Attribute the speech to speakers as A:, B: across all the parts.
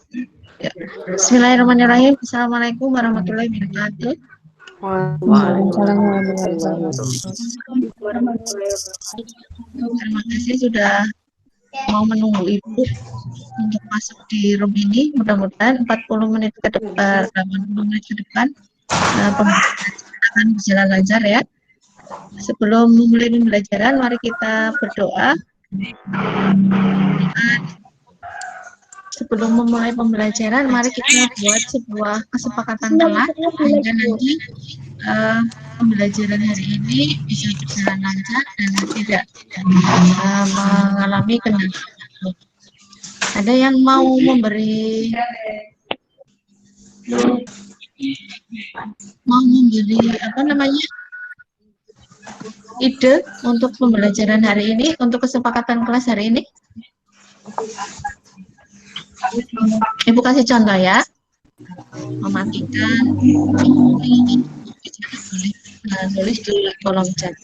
A: Ya. Bismillahirrahmanirrahim. Assalamualaikum warahmatullahi wabarakatuh.
B: Waalaikumsalam warahmatullahi
A: Terima kasih sudah mau menunggu Ibu untuk masuk di room ini. Mudah-mudahan 40 menit ke depan, 80 menit ke depan pembelajaran akan berjalan lancar ya. Sebelum memulai pembelajaran, mari kita berdoa. Sebelum memulai pembelajaran, mari kita buat sebuah kesepakatan kelas sehingga nanti pembelajaran hari ini bisa berjalan lancar dan tidak mengalami kendala. Ada yang mau memberi apa namanya ide untuk pembelajaran hari ini, untuk kesepakatan kelas hari ini? Ibu kasih contoh ya. Mematikan tulis di kolom chat.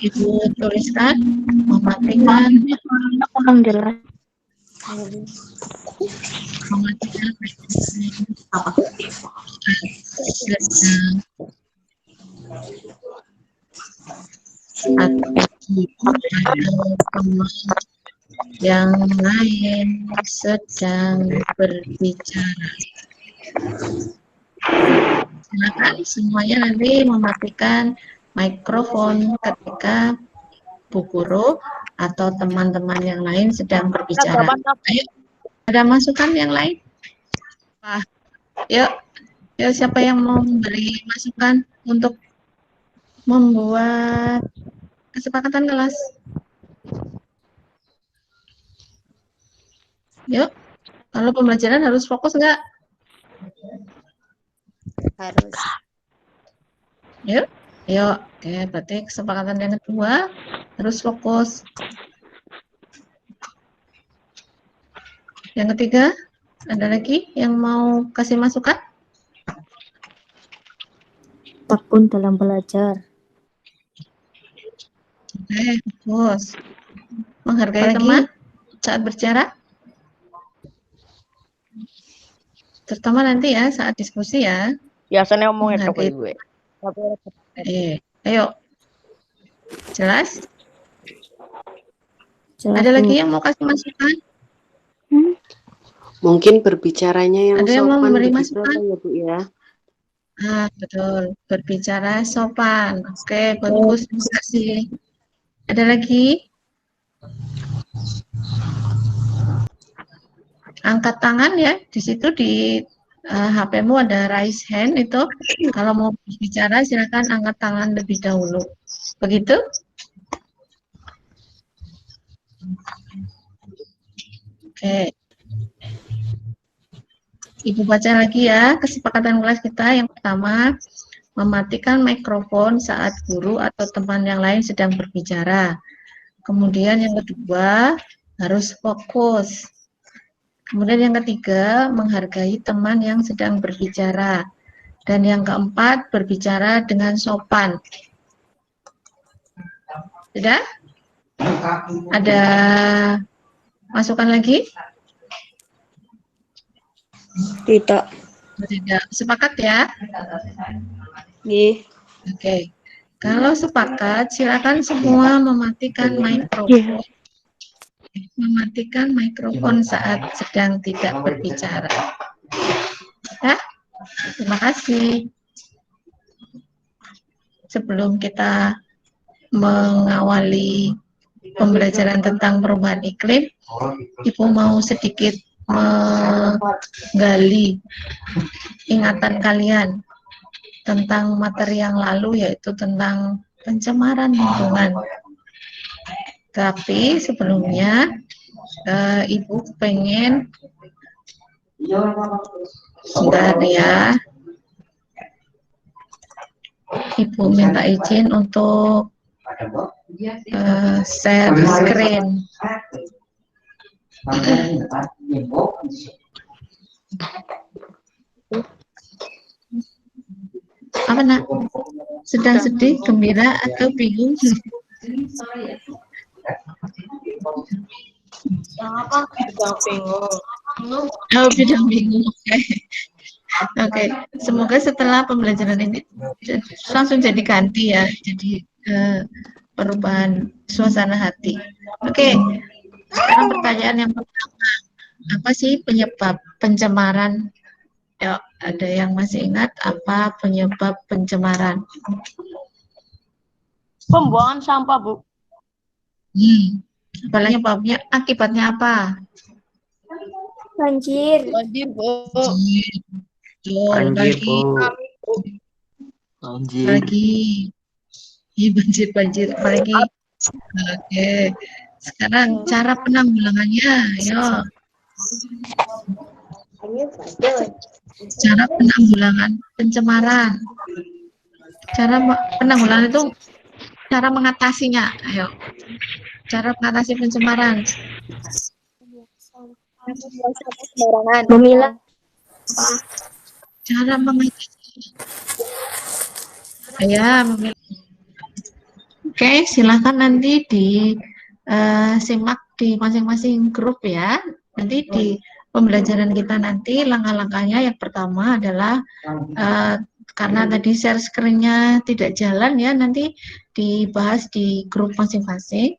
A: Ibu tuliskan mematikan
B: kurang jelas.
A: Mematikan atau teman yang lain sedang berbicara. Silakan semuanya nanti mematikan mikrofon ketika Bu Guru atau teman-teman yang lain sedang berbicara. Ayo, ada masukan yang lain? Yuk, siapa yang mau memberi masukan untuk membuat kesepakatan kelas? Yuk, kalau pembelajaran harus fokus nggak?
B: Harus.
A: Yuk. Oke, berarti kesepakatan yang kedua harus fokus. Yang ketiga, ada lagi yang mau kasih masukan?
B: Tekun dalam belajar.
A: Oke, fokus. Menghargai teman saat berbicara. Terutama nanti ya saat diskusi ya.
B: Biasanya ngomongin apa gue?
A: Ayo. Jelas?
B: Jelas.
A: Ada lagi yang mau kasih masukan?
C: Mungkin berbicaranya yang
A: ada yang mau
C: sopan
A: memberi
C: begitu
A: masukan?
C: ya Bu ya.
A: Betul. Berbicara sopan. Oke, bagus. Terima kasih. Ada lagi? Angkat tangan ya. Di situ di HP-mu ada raise hand itu. Kalau mau berbicara silakan angkat tangan lebih dahulu. Begitu? Oke. Ibu baca lagi ya kesepakatan kelas kita. Yang pertama, mematikan mikrofon saat guru atau teman yang lain sedang berbicara. Kemudian yang kedua, harus fokus. Kemudian yang ketiga, menghargai teman yang sedang berbicara. Dan yang keempat, berbicara dengan sopan. Sudah? Ada masukan lagi?
B: Tidak.
A: Tidak. Sepakat ya?
B: Iya.
A: Oke. Kalau sepakat, silakan semua mematikan mikrofon. Mematikan mikrofon saat sedang tidak berbicara. Ya? Terima kasih. Sebelum kita mengawali pembelajaran tentang perubahan iklim, Ibu mau sedikit menggali ingatan kalian tentang materi yang lalu, yaitu tentang pencemaran lingkungan. Tapi sebelumnya Ibu pengen sebentar ya, Ibu minta izin untuk share screen. Apa nak? Sedang sedih, gembira, atau bingung?
B: Apa? Sedang bingung.
A: Oh, bidang bingung. Oke. Oke. Semoga setelah pembelajaran ini langsung jadi ganti ya. Jadi perubahan suasana hati. Oke. Sekarang pertanyaan yang pertama. Apa sih penyebab pencemaran? Ya, ada yang masih ingat apa penyebab pencemaran?
B: Pembuangan sampah, Bu.
A: Apalagi penyebabnya, akibatnya apa?
B: Banjir. Banjir, Bu.
A: Betul,
C: Banjir,
A: lagi,
C: Bu. Banjir.
A: lagi, banjir, apalagi. Oke, sekarang cara penanggulangannya, ayo. Cara penanggulangan pencemaran. Cara penanggulangan itu cara mengatasinya, ayo. Cara mengatasi pencemaran.
B: Memilah.
A: Cara mengatasi. Ya, oke, silakan nanti simak di masing-masing grup ya. Nanti di pembelajaran kita nanti langkah-langkahnya yang pertama adalah karena tadi share screen-nya tidak jalan ya, nanti dibahas di grup masing-masing.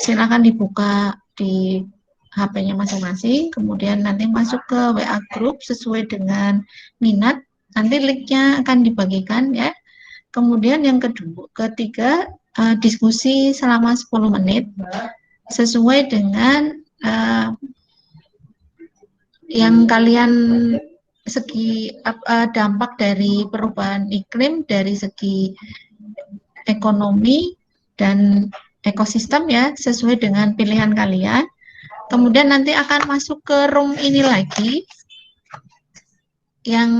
A: Silakan dibuka di HP-nya masing-masing, kemudian nanti masuk ke WA grup sesuai dengan minat. Nanti link-nya akan dibagikan ya. Kemudian yang ketiga, diskusi selama 10 menit sesuai dengan yang kalian dampak dari perubahan iklim dari segi ekonomi dan ekosistem ya, sesuai dengan pilihan kalian. Kemudian nanti akan masuk ke room ini lagi yang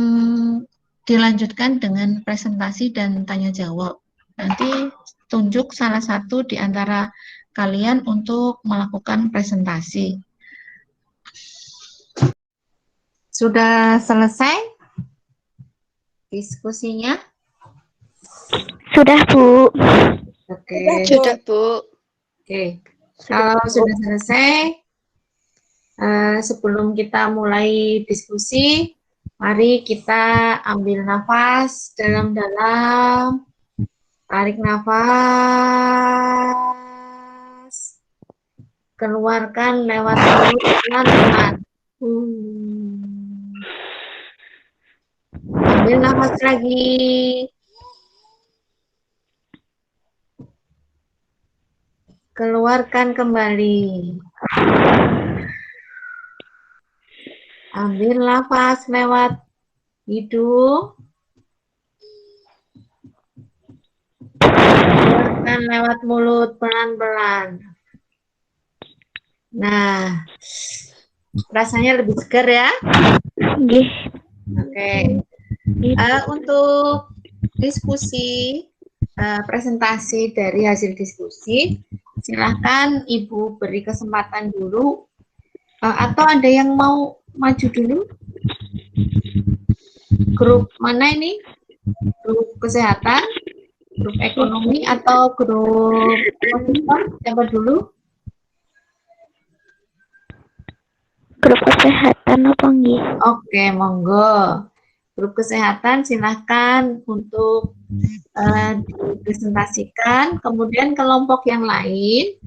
A: dilanjutkan dengan presentasi dan tanya jawab. Nanti tunjuk salah satu di antara kalian untuk melakukan presentasi. Sudah selesai diskusinya?
B: Sudah, Bu.
A: Oke.
B: Sudah, Bu.
A: Oke. Kalau sudah selesai, sebelum kita mulai diskusi, mari kita ambil nafas dalam-dalam. Tarik nafas. Keluarkan lewat mulut pelan-pelan. Ambil nafas lagi. Keluarkan kembali. Ambil nafas lewat hidung. Keluarkan lewat mulut pelan-pelan. Nah, rasanya lebih segar ya? Oke. Untuk diskusi, presentasi dari hasil diskusi, silahkan Ibu beri kesempatan dulu. Atau ada yang mau maju dulu? Grup mana ini? Grup kesehatan, grup ekonomi, atau grup ekosistem? Siapa dulu?
B: Grup kesehatan apa nggih?
A: Oke, monggo. Grup kesehatan silahkan untuk dipresentasikan. Kemudian kelompok yang lain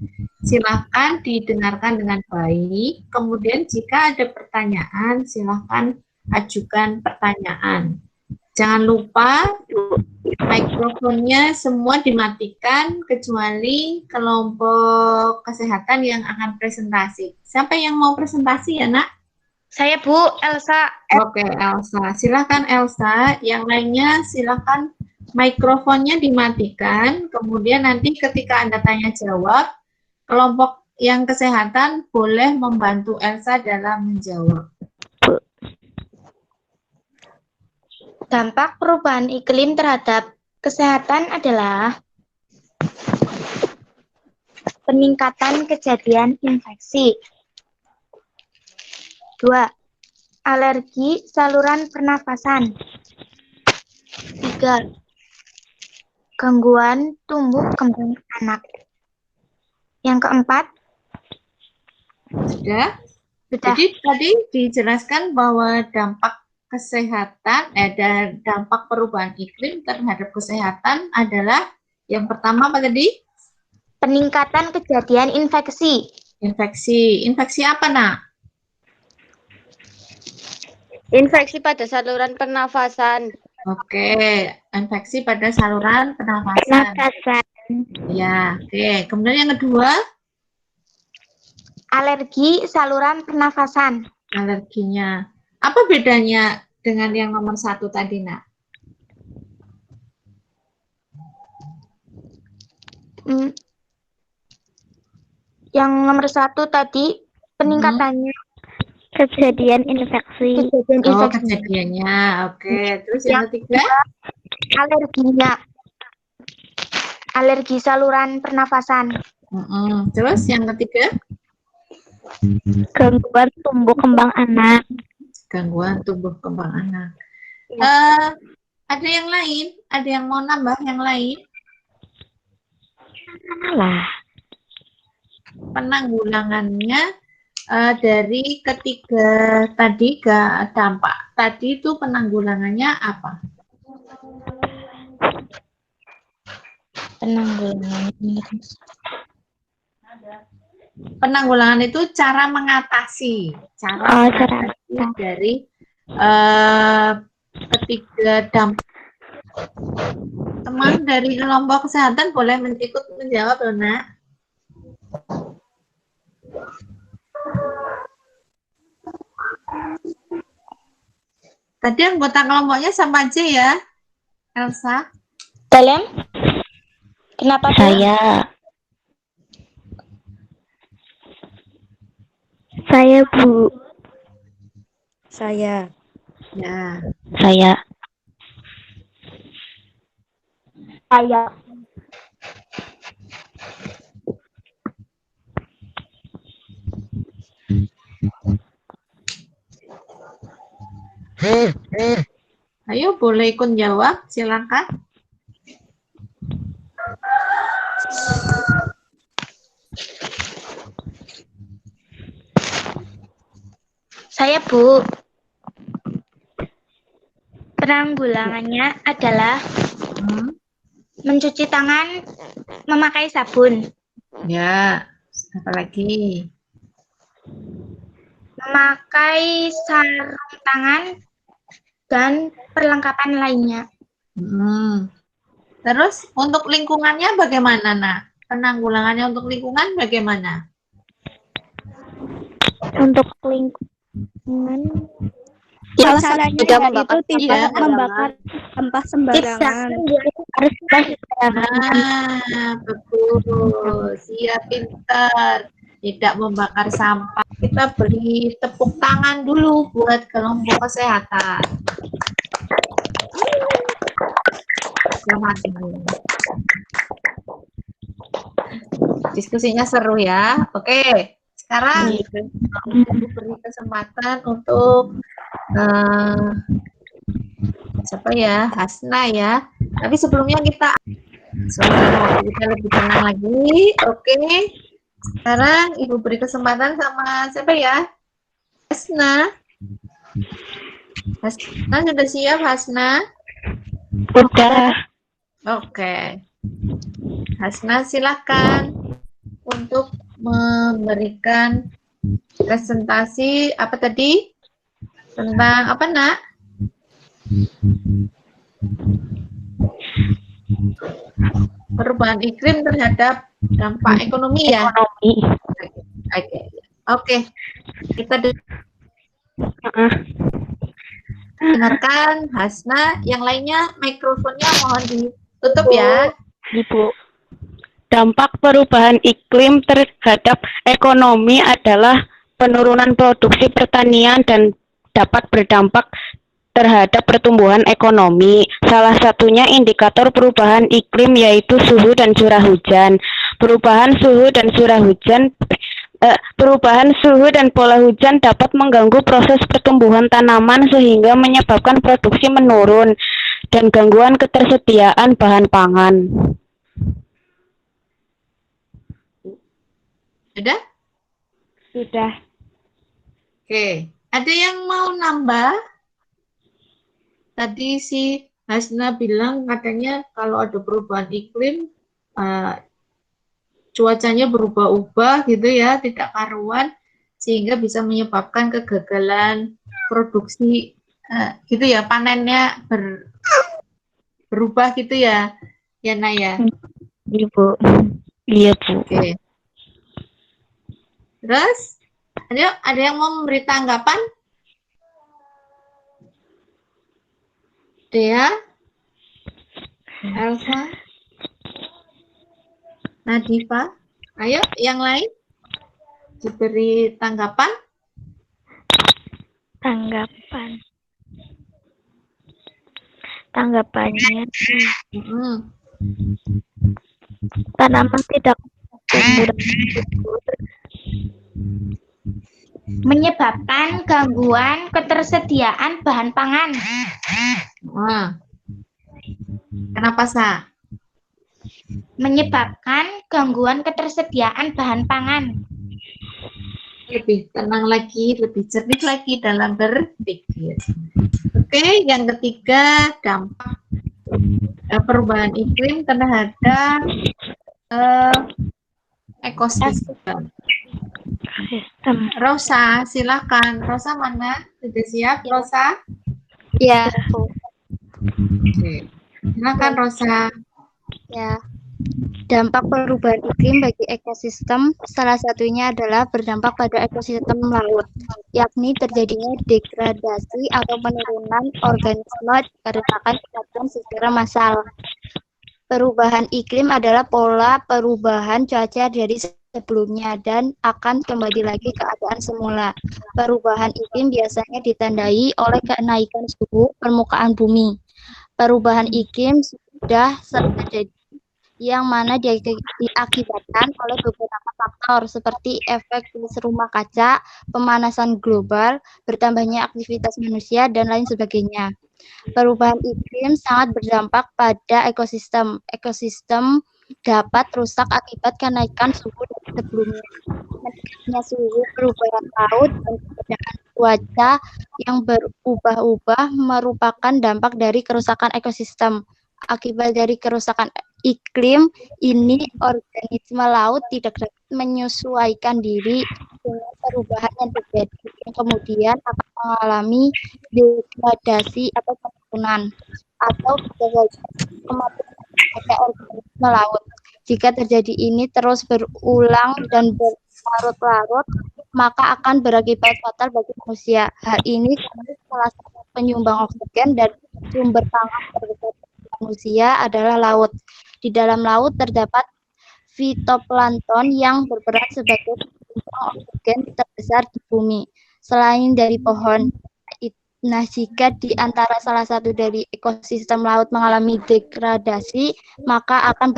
A: silahkan didengarkan dengan baik. Kemudian jika ada pertanyaan, silahkan ajukan pertanyaan. Jangan lupa mikrofonnya semua dimatikan kecuali kelompok kesehatan yang akan presentasi. Siapa yang mau presentasi ya, Nak?
B: Saya, Bu, Elsa.
A: Oke, Elsa. Silakan Elsa. Yang lainnya silakan mikrofonnya dimatikan. Kemudian nanti ketika Anda tanya jawab, kelompok yang kesehatan boleh membantu Elsa dalam menjawab.
B: Dampak perubahan iklim terhadap kesehatan adalah peningkatan kejadian infeksi. 2. Alergi saluran pernafasan. 3. Gangguan tumbuh kembang anak. Yang keempat,
A: Sudah?
B: Sudah.
A: Jadi tadi dijelaskan bahwa dampak kesehatan dan dampak perubahan iklim terhadap kesehatan adalah yang pertama apa tadi?
B: Peningkatan kejadian infeksi.
A: Infeksi. Infeksi apa, Nak?
D: Infeksi pada saluran pernafasan.
A: Oke, infeksi pada saluran pernafasan. Ya, oke. Kemudian yang kedua,
B: Alergi saluran pernafasan.
A: alerginya. Apa bedanya dengan yang nomor 1 tadi, Nak?
B: Yang nomor 1 tadi peningkatannya
D: Kejadian infeksi.
B: kejadian
A: Oh,
B: infeksi.
A: kejadiannya. Oke. Terus yang ketiga?
B: Alerginya. Alergi saluran pernafasan.
A: Terus yang ketiga?
D: Gangguan tumbuh kembang anak.
A: Gangguan tumbuh kembang anak. Ada yang lain? Ada yang mau nambah yang lain?
D: Alah.
A: Penanggulangannya dari ketiga tadi dampak tadi itu penanggulangannya apa? Penanggulangan itu cara mengatasi dari ketiga dampak. Teman dari kelompok kesehatan boleh ikut menjawab, loh, Nak. Tadi anggota kelompoknya sama aja ya, Elsa?
B: Kalian? Kenapa Bu?
D: Saya Bu.
C: Saya.
A: Ya.
D: Saya.
A: Ayo boleh ikut jawab, silakan.
B: Saya Bu. Penanggulangannya adalah mencuci tangan memakai sabun.
A: Ya, apa lagi?
B: Memakai sarung tangan dan perlengkapan lainnya.
A: Terus untuk lingkungannya bagaimana, Nak? Penanggulangannya untuk lingkungan bagaimana?
D: Untuk lingkungan,
C: Salah
D: caranya
C: tidak membakar
D: itu tidak membakar sampah sembarangan.
A: Betul. Siap, pintar. Tidak membakar sampah. Kita beri tepuk tangan dulu buat kelompok kesehatan. Selamat. Diskusinya seru ya. Oke. Sekarang aku beri kesempatan untuk siapa ya? Hasna ya. Tapi sebelumnya kita lebih tenang lagi. Oke. Sekarang Ibu beri kesempatan sama siapa ya? Hasna. Hasna sudah siap, Hasna?
D: Udah.
A: Oke. Hasna silakan untuk memberikan presentasi apa tadi? Tentang apa, Nak? Perubahan iklim terhadap dampak ekonomi ya? Oke. Kita dengarkan Hasna. Yang lainnya mikrofonnya mohon ditutup ya.
D: Ibu. Dampak perubahan iklim terhadap ekonomi adalah penurunan produksi pertanian dan dapat berdampak terhadap pertumbuhan ekonomi. Salah satunya indikator perubahan iklim yaitu suhu dan curah hujan. Perubahan suhu dan pola hujan dapat mengganggu proses pertumbuhan tanaman sehingga menyebabkan produksi menurun dan gangguan ketersediaan bahan pangan.
A: Sudah?
B: Sudah.
A: Oke, ada yang mau nambah? Tadi si Hasna bilang katanya kalau ada perubahan iklim, cuacanya berubah-ubah gitu ya, tidak karuan, sehingga bisa menyebabkan kegagalan produksi, gitu ya, panennya berubah gitu ya, ya Naya.
D: Iya, Bu. Iya, Bu.
A: Oke. Terus, ada yang mau memberi tanggapan? Dea, Elsa, Nadifa, ayo yang lain diberi tanggapan.
B: Tanggapannya,
D: Tanaman tidak tumbuh
B: menyebabkan gangguan ketersediaan bahan pangan.
A: Nah, kenapa Sa?
B: Menyebabkan gangguan ketersediaan bahan pangan.
A: Lebih tenang lagi, lebih jernih lagi dalam berpikir. Oke, yang ketiga, dampak perubahan iklim terhadap ekosistem. Rosa, silakan. Rosa mana? Sudah siap, Rosa?
B: Ya,
A: Oke. Silakan, Rosa.
B: ya. Dampak perubahan iklim bagi ekosistem salah satunya adalah berdampak pada ekosistem laut, yakni terjadinya degradasi atau penurunan organisme dikarenakan kematian secara massal. Perubahan iklim adalah pola perubahan cuaca dari sebelumnya dan akan kembali lagi ke keadaan semula. Perubahan iklim biasanya ditandai oleh kenaikan suhu permukaan bumi. Perubahan iklim sudah sering terjadi yang mana diakibatkan oleh beberapa faktor seperti efek rumah kaca, pemanasan global, bertambahnya aktivitas manusia, dan lain sebagainya. Perubahan iklim sangat berdampak pada ekosistem. Ekosistem dapat rusak akibat kenaikan suhu dari sebelumnya. Meningkatnya suhu, perubahan laut, dan perbedaan cuaca yang berubah-ubah merupakan dampak dari kerusakan ekosistem. Akibat dari kerusakan iklim ini, organisme laut tidak dapat menyesuaikan diri dengan perubahan yang terjadi, yang kemudian akan mengalami degradasi atau penurunan atau kematian pada organisme laut. Jika terjadi ini terus berulang dan berlarut-larut, maka akan berakibat fatal bagi manusia. Hal ini salah satu penyumbang oksigen dan sumber pangan terbesar manusia adalah laut. Di dalam laut terdapat fitoplankton yang berperan sebagai penyumbang oksigen terbesar di bumi, selain dari pohon. Nah, jika di antara salah satu dari ekosistem laut mengalami degradasi, maka akan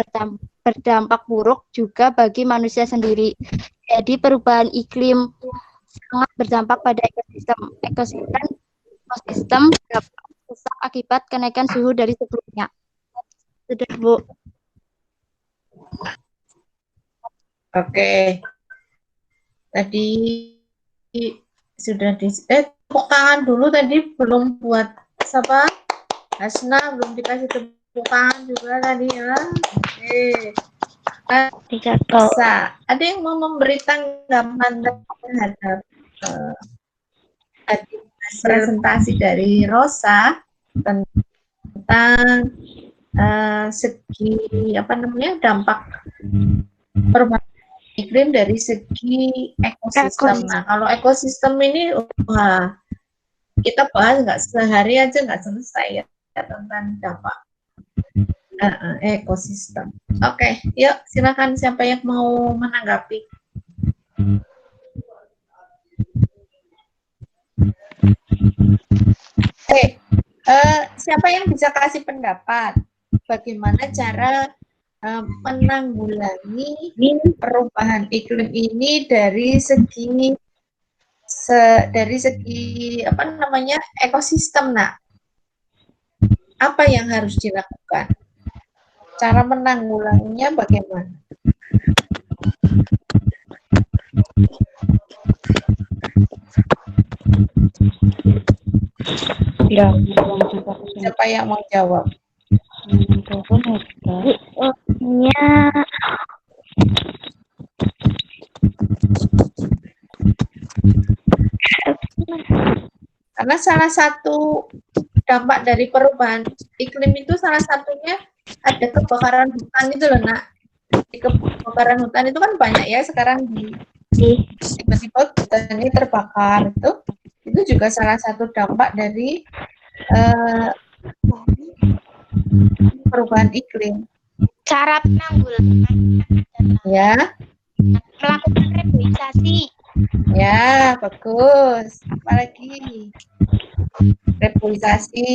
B: berdampak buruk juga bagi manusia sendiri. Jadi perubahan iklim sangat berdampak pada ekosistem. Ekosistem dapat rusak akibat kenaikan suhu dari sebelumnya. Sudah, Bu.
A: Oke. Tadi sudah tepuk tangan dulu tadi, belum buat siapa? Hasna belum dikasih tepuk tangan juga tadi ya. Oke. Bisa. Ada yang mau memberi tanggapan terhadap presentasi dari Rosa tentang segi dampak perubahan iklim dari segi ekosistem. Nah, kalau ekosistem ini kita bahas nggak sehari aja nggak selesai ya tentang dampak ekosistem. Oke, yuk silakan siapa yang mau menanggapi. Siapa yang bisa kasih pendapat? Bagaimana cara menanggulangi perubahan iklim ini dari segi ekosistem, Nak? Apa yang harus dilakukan? Cara menanggulanginya bagaimana?
D: Ya,
A: Siapa yang mau jawab?
B: Ya,
A: Karena salah satu dampak dari perubahan iklim itu salah satunya ada kebakaran hutan itu loh, Nak. Di kebakaran hutan itu kan banyak ya sekarang tiba-tiba hutannya terbakar itu juga salah satu dampak dari perubahan iklim.
B: cara penanggulangan
A: Ya,
B: melakukan reboisasi.
A: ya bagus. Apalagi reboisasi.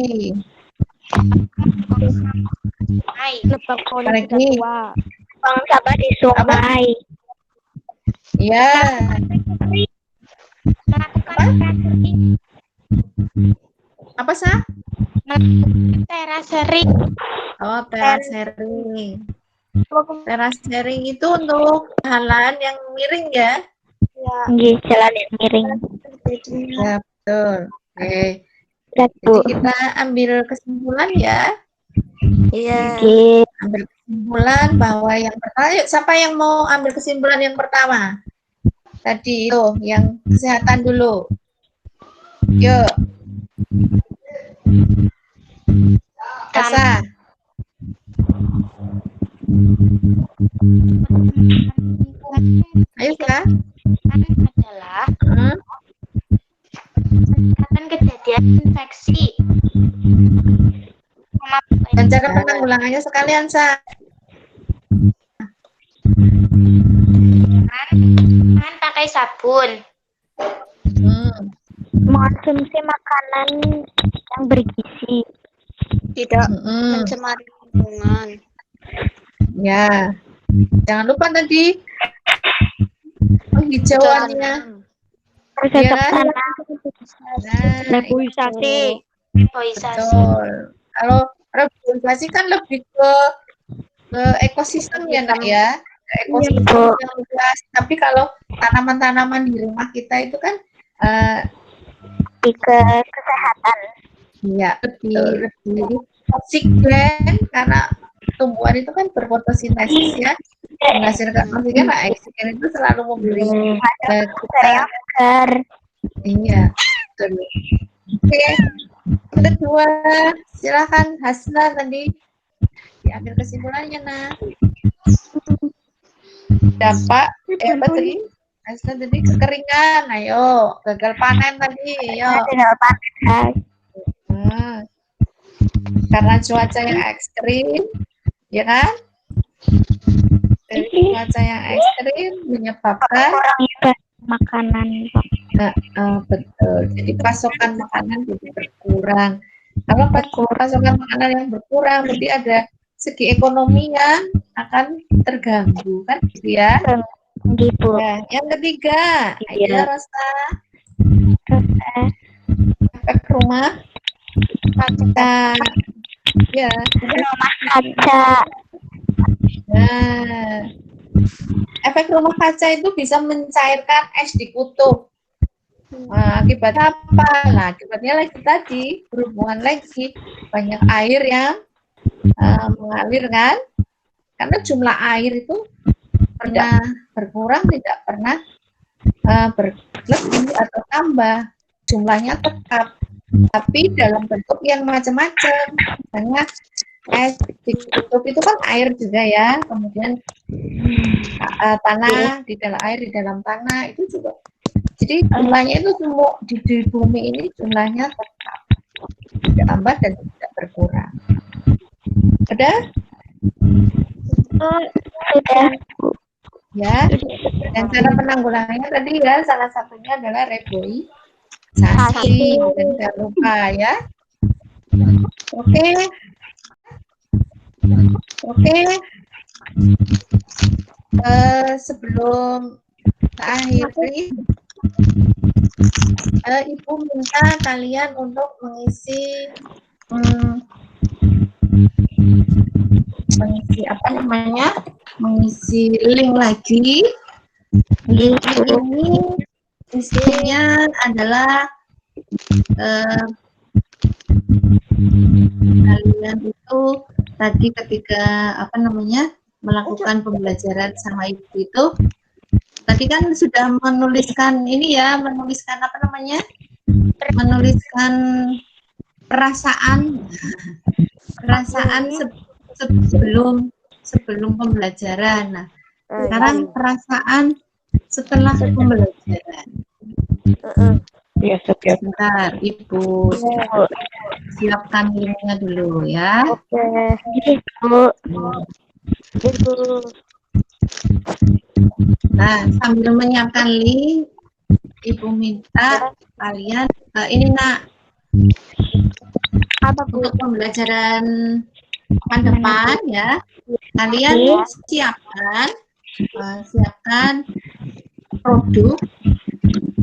B: Lebak poli sudah
A: Apalagi?
B: tua.
D: Buang sampah di sungai.
A: Ya,
B: Melakukan
A: apa sah?
B: terasering.
A: Oh, terasering. Terasering itu untuk jalan yang miring ya?
D: Nggih, jalan yang miring.
A: Ya, betul. Oke.
D: Berat,
A: Jadi
D: Bu.
A: kita ambil kesimpulan ya.
B: Iya.
D: Nggih.
A: Ambil kesimpulan bahwa yang pertama, yuk, siapa yang mau ambil kesimpulan yang pertama? Tadi itu, yang kesehatan dulu. Yuk. Asa. Ayo, Kak.
B: Adalah peningkatan kejadian infeksi.
A: Dan cara penanggulangannya sekalian, Sa.
B: Tangan pakai sabun.
D: Mengonsumsi makanan yang bergizi.
B: Tidak
A: Mm-mm.
B: mencemari lingkungan.
A: Ya. Jangan lupa tadi penghijauannya.
D: Bercocok
A: Ya.
D: tanam.
A: Nah,
B: Reboisasi.
A: itu.
B: Reboisasi.
A: Betul. Kalau reboisasi kan lebih ke ekosistem ya, Nak ya. Ke ekosistem yang luas. Tapi kalau tanaman-tanaman di rumah kita itu kan
D: Ke kesehatan.
A: ya lebih oksigen karena tumbuhan itu kan berfotosintesis ya, menghasilkan oksigen. Nah, oksigen itu selalu memberi kita.
D: Agar
A: Iya, betul. Oke, yang kedua silakan Hasna tadi diambil kesimpulannya, Nah. Dampak apa tadi? Hasna tadi kekeringan, ayo gagal panen tadi, ayo. Karena cuaca yang ekstrim, ya kan? Dari cuaca yang ekstrim menyebabkan
D: makanan.
A: betul. Jadi pasokan makanan jadi berkurang. Kalau pasokan makanan yang berkurang, berarti ada segi ekonomi yang akan terganggu, kan? Gitu ya.
D: Gitu.
A: Nah, yang ketiga, ayo Rosa. Efek rumah kaca. Ya.
D: Rumah kaca.
A: Nah, efek rumah kaca itu bisa mencairkan es di kutub. Nah, akibatnya apa? Nah, akibatnya lagi tadi berhubungan lagi banyak air yang mengalir kan? Karena jumlah air itu pernah berkurang, tidak pernah berlebih atau tambah. Jumlahnya tetap, tapi dalam bentuk yang macam-macam. Karena es di kutub itu kan air juga ya, kemudian tanah di dalam air, di dalam tanah itu juga. Jadi jumlahnya itu semua di bumi ini jumlahnya tetap, tidak tambah dan tidak berkurang. Sudah?
B: Sudah.
A: Ya. Dan cara penanggulangannya tadi ya salah satunya adalah reboisasi. Dan jangan lupa ya. Oke. Sebelum akhiri, Ibu minta kalian untuk mengisi apa namanya? Mengisi link lagi. Link ini isinya adalah kalian itu tadi ketika melakukan pembelajaran sama ibu itu tadi kan sudah menuliskan menuliskan perasaan sebelum pembelajaran. Nah, sekarang perasaan setelah pembelajaran.
D: Ya, siap.
A: Sebentar, Ibu siapkan linknya dulu ya.
B: Oke.
D: Bu.
A: Nah, sambil menyiapkan link, Ibu minta kalian ini nak untuk pembelajaran pekan depan ya. Kalian siapkan produk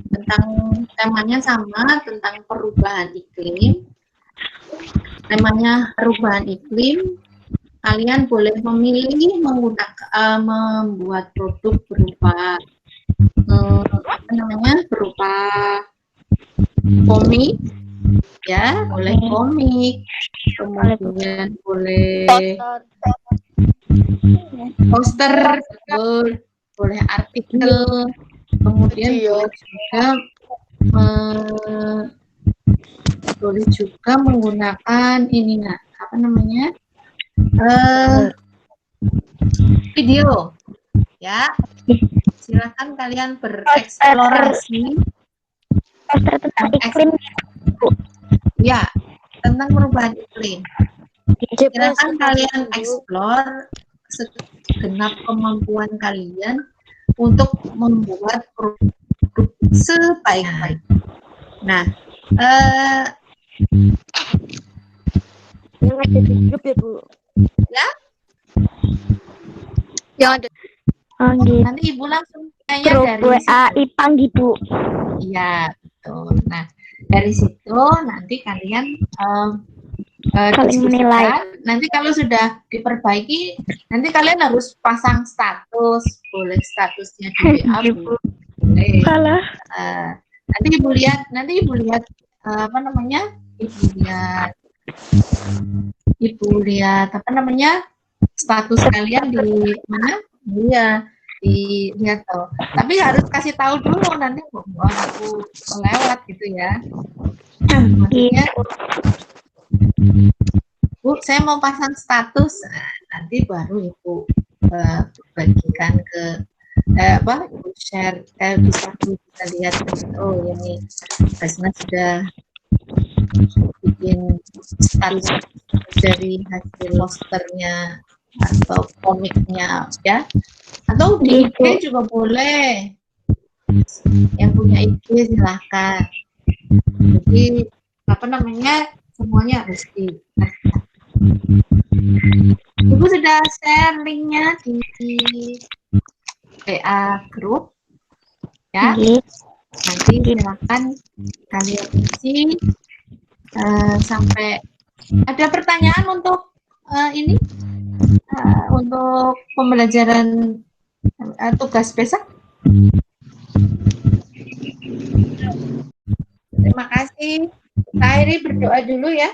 A: tentang temanya sama tentang perubahan iklim. Temanya perubahan iklim. Kalian boleh memilih membuat produk berupa berupa komik, ya, boleh komik, kemudian boleh poster, boleh artikel, kemudian boleh juga menggunakan ini nak video, ya. Silakan kalian bereksplorasi
D: Tentang iklim.
A: ya tentang perubahan iklim. Silakan kalian eksplor segenap kemampuan kalian untuk membuat produk sebaik-baik. Nah,
B: Yang ada di grup ya, Bu.
A: ya,
B: Yang ada
D: Gitu.
A: nanti Ibu langsung tanya
D: Grup
A: dari
D: WA IPANG gitu.
A: iya, betul. Nah, dari situ nanti kalian
D: Saling menilai.
A: diskusikan. Nanti kalau sudah diperbaiki, nanti kalian harus pasang status, boleh statusnya di WA, Bu. Boleh.
D: Salah.
A: Nanti Ibu lihat Ibu lihat status kalian di mana? Iya, dilihat tuh. Tapi harus kasih tahu dulu nanti aku lewat gitu ya. Maksudnya, Bu, saya mau pasang status. Nah, nanti baru Ibu bagikan ke Ibu share, bisa lihat oh ini Basna sudah bikin status dari hasil posternya atau komiknya ya, atau di IG juga boleh, yang punya IG silahkan. Jadi semuanya harus di Ibu sudah share linknya di WA grup ya. Nanti silahkan kalian isi sampai ada pertanyaan untuk untuk pembelajaran tugas besok. Terima kasih. Kak Airi berdoa dulu ya.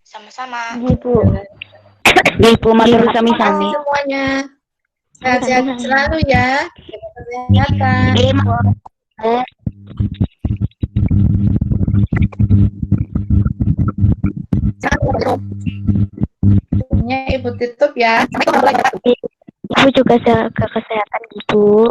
B: Sama-sama.
D: Ibu matur
A: Terima kasih
D: sami-sami.
A: semuanya. Sehat-sehat selalu ya. Kesehatan. Ibu tutup ya.
D: Ibu juga jaga kesehatan gitu.